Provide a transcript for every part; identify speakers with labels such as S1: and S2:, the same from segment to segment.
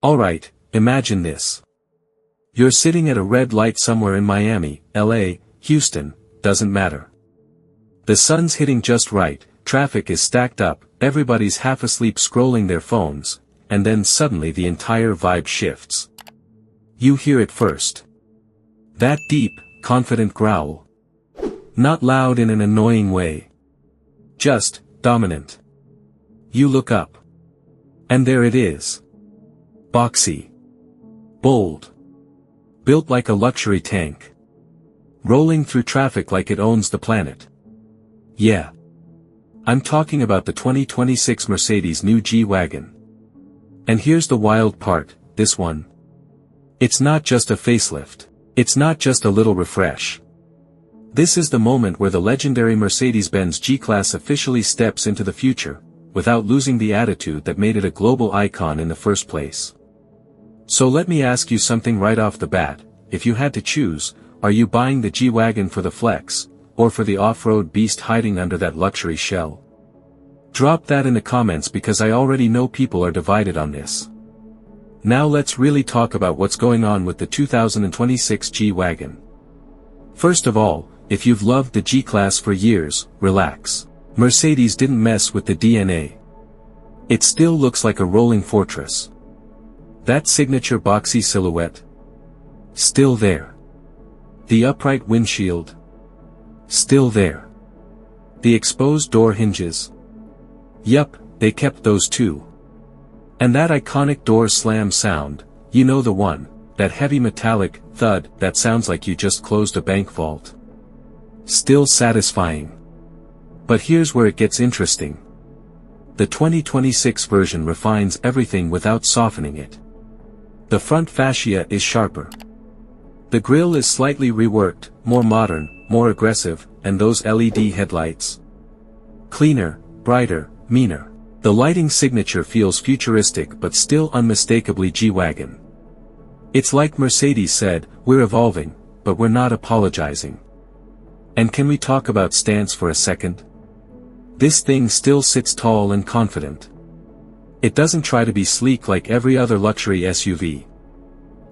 S1: Alright, imagine this. You're sitting at a red light somewhere in Miami, LA, Houston, doesn't matter. The sun's hitting just right, traffic is stacked up, everybody's half asleep scrolling their phones, and then suddenly the entire vibe shifts. You hear it first. That deep, confident growl. Not loud in an annoying way. Just, dominant. You look up. And there it is. Boxy. Bold. Built like a luxury tank. Rolling through traffic like it owns the planet. Yeah. I'm talking about the 2026 Mercedes new G-Wagon. And here's the wild part, this one. It's not just a facelift. It's not just a little refresh. This is the moment where the legendary Mercedes-Benz G-Class officially steps into the future, without losing the attitude that made it a global icon in the first place. So let me ask you something right off the bat, if you had to choose, are you buying the G-Wagon for the flex, or for the off-road beast hiding under that luxury shell? Drop that in the comments because I already know people are divided on this. Now let's really talk about what's going on with the 2026 G-Wagon. First of all, if you've loved the G-Class for years, relax. Mercedes didn't mess with the DNA. It still looks like a rolling fortress. That signature boxy silhouette? Still there. The upright windshield? Still there. The exposed door hinges? Yup, they kept those too. And that iconic door slam sound, you know the one, that heavy metallic thud that sounds like you just closed a bank vault. Still satisfying. But here's where it gets interesting. The 2026 version refines everything without softening it. The front fascia is sharper. The grille is slightly reworked, more modern, more aggressive, and those LED headlights. Cleaner, brighter, meaner. The lighting signature feels futuristic but still unmistakably G-Wagon. It's like Mercedes said, we're evolving, but we're not apologizing. And can we talk about stance for a second? This thing still sits tall and confident. It doesn't try to be sleek like every other luxury SUV.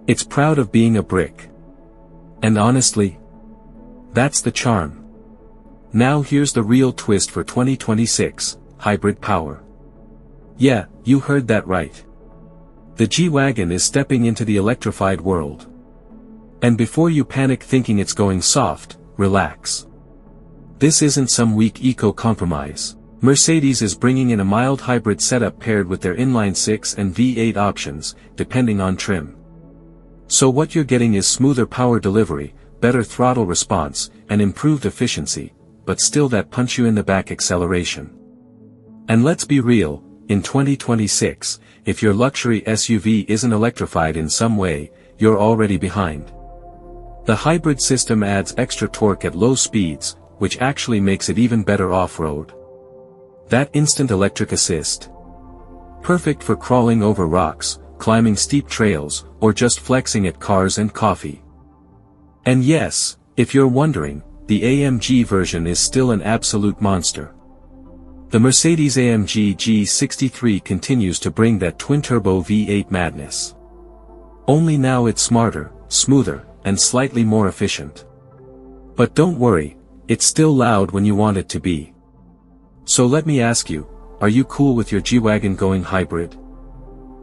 S1: It's proud of being a brick. And honestly, that's the charm. Now here's the real twist for 2026, hybrid power. Yeah, you heard that right. The G-Wagon is stepping into the electrified world. And before you panic thinking it's going soft, relax. This isn't some weak eco-compromise. Mercedes is bringing in a mild hybrid setup paired with their inline-6 and V8 options, depending on trim. So what you're getting is smoother power delivery, better throttle response, and improved efficiency, but still that punch-you-in-the-back acceleration. And let's be real, in 2026, if your luxury SUV isn't electrified in some way, you're already behind. The hybrid system adds extra torque at low speeds, which actually makes it even better off-road. That instant electric assist. Perfect for crawling over rocks, climbing steep trails, or just flexing at cars and coffee. And yes, if you're wondering, the AMG version is still an absolute monster. The Mercedes-AMG G63 continues to bring that twin-turbo V8 madness. Only now it's smarter, smoother, and slightly more efficient. But don't worry, it's still loud when you want it to be. So let me ask you, are you cool with your G-Wagon going hybrid?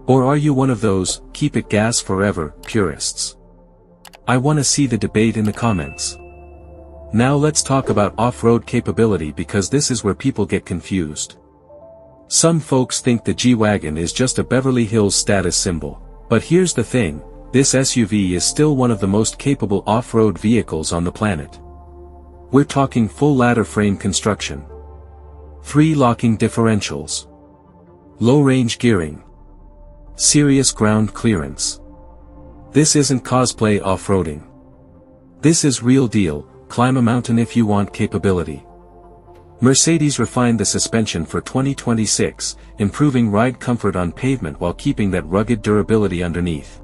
S1: Or are you one of those, keep it gas forever, purists? I want to see the debate in the comments. Now let's talk about off-road capability because this is where people get confused. Some folks think the G-Wagon is just a Beverly Hills status symbol. But here's the thing, this SUV is still one of the most capable off-road vehicles on the planet. We're talking full ladder frame construction. 3 locking differentials. Low-range gearing. Serious ground clearance. This isn't cosplay off-roading. This is real deal. Climb a mountain if you want capability. Mercedes refined the suspension for 2026, improving ride comfort on pavement while keeping that rugged durability underneath.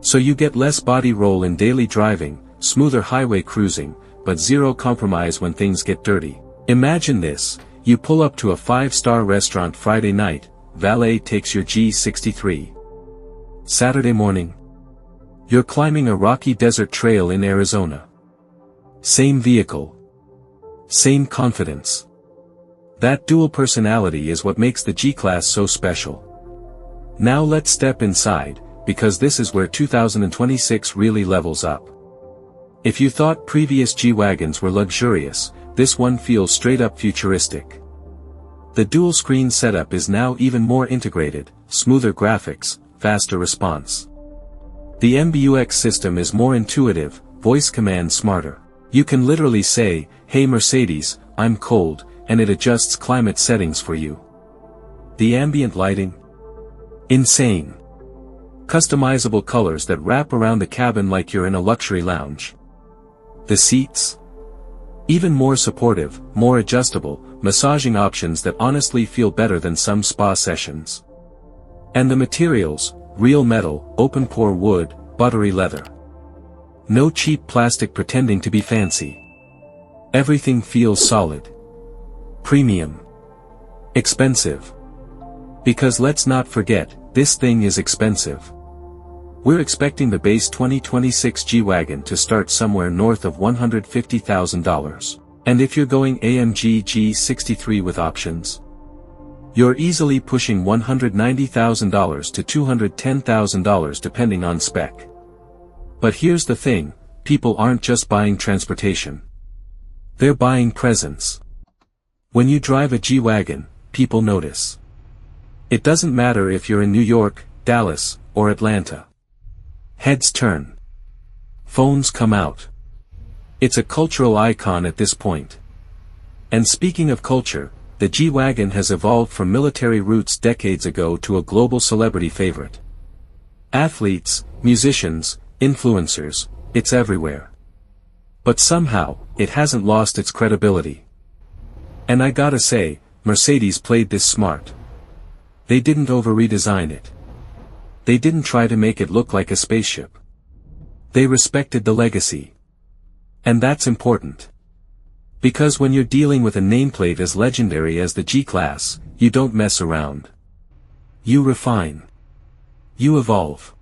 S1: So you get less body roll in daily driving, smoother highway cruising, but zero compromise when things get dirty. Imagine this, you pull up to a 5-star restaurant Friday night, valet takes your G63. Saturday morning. You're climbing a rocky desert trail in Arizona. Same vehicle. Same confidence. That dual personality is what makes the G-Class so special. Now let's step inside, because this is where 2026 really levels up. If you thought previous G-Wagons were luxurious, this one feels straight up futuristic. The dual-screen setup is now even more integrated, smoother graphics, faster response. The MBUX system is more intuitive, voice command smarter. You can literally say, "Hey Mercedes, I'm cold," and it adjusts climate settings for you. The ambient lighting? Insane. Customizable colors that wrap around the cabin like you're in a luxury lounge. The seats? Even more supportive, more adjustable, massaging options that honestly feel better than some spa sessions. And the materials, real metal, open-pore wood, buttery leather. No cheap plastic pretending to be fancy. Everything feels solid. Premium. Expensive. Because let's not forget, this thing is expensive. We're expecting the base 2026 G-Wagon to start somewhere north of $150,000. And if you're going AMG G63 with options, you're easily pushing $190,000 to $210,000 depending on spec. But here's the thing, people aren't just buying transportation. They're buying presence. When you drive a G-Wagon, people notice. It doesn't matter if you're in New York, Dallas, or Atlanta. Heads turn. Phones come out. It's a cultural icon at this point. And speaking of culture, the G-Wagon has evolved from military roots decades ago to a global celebrity favorite. Athletes, musicians, influencers, it's everywhere. But somehow, it hasn't lost its credibility. And I gotta say, Mercedes played this smart. They didn't over-redesign it. They didn't try to make it look like a spaceship. They respected the legacy. And that's important. Because when you're dealing with a nameplate as legendary as the G-Class, you don't mess around. You refine. You evolve.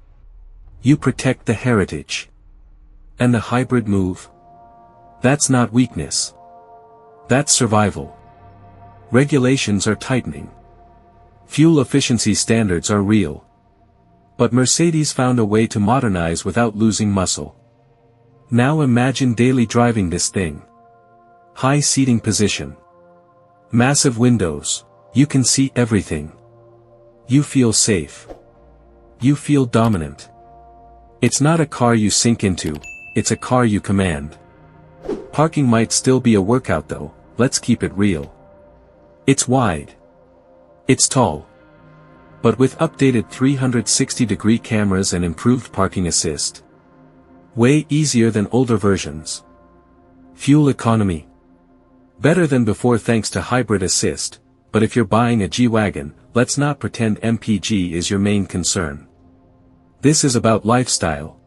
S1: You protect the heritage. And the hybrid move? That's not weakness. That's survival. Regulations are tightening. Fuel efficiency standards are real. But Mercedes found a way to modernize without losing muscle. Now imagine daily driving this thing. High seating position. Massive windows. You can see everything. You feel safe. You feel dominant. It's not a car you sink into, it's a car you command. Parking might still be a workout though, let's keep it real. It's wide. It's tall. But with updated 360-degree cameras and improved parking assist. Way easier than older versions. Fuel economy. Better than before thanks to hybrid assist, but if you're buying a G-Wagon, let's not pretend MPG is your main concern. This is about lifestyle.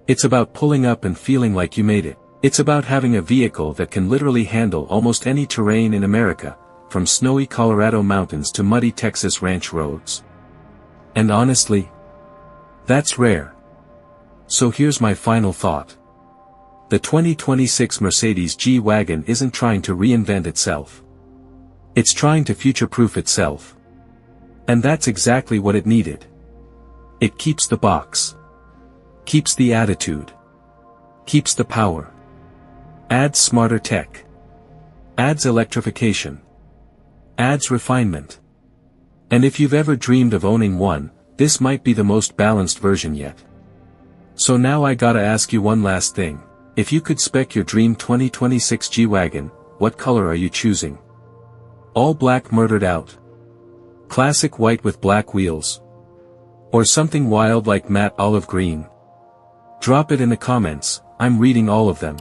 S1: It's about pulling up and feeling like you made it. It's about having a vehicle that can literally handle almost any terrain in America, from snowy Colorado mountains to muddy Texas ranch roads. And honestly, that's rare. So here's my final thought. The 2026 Mercedes G-Wagon isn't trying to reinvent itself. It's trying to future-proof itself. And that's exactly what it needed. It keeps the box. Keeps the attitude. Keeps the power. Adds smarter tech. Adds electrification. Adds refinement. And if you've ever dreamed of owning one, this might be the most balanced version yet. So now I gotta ask you one last thing. If you could spec your dream 2026 G-Wagon, what color are you choosing? All black murdered out? Classic white with black wheels? Or something wild like matte olive green? Drop it in the comments, I'm reading all of them.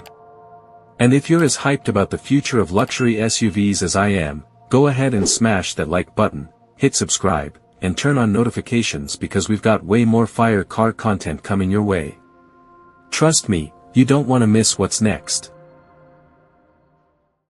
S1: And if you're as hyped about the future of luxury SUVs as I am, go ahead and smash that like button, hit subscribe, and turn on notifications because we've got way more fire car content coming your way. Trust me, you don't want to miss what's next.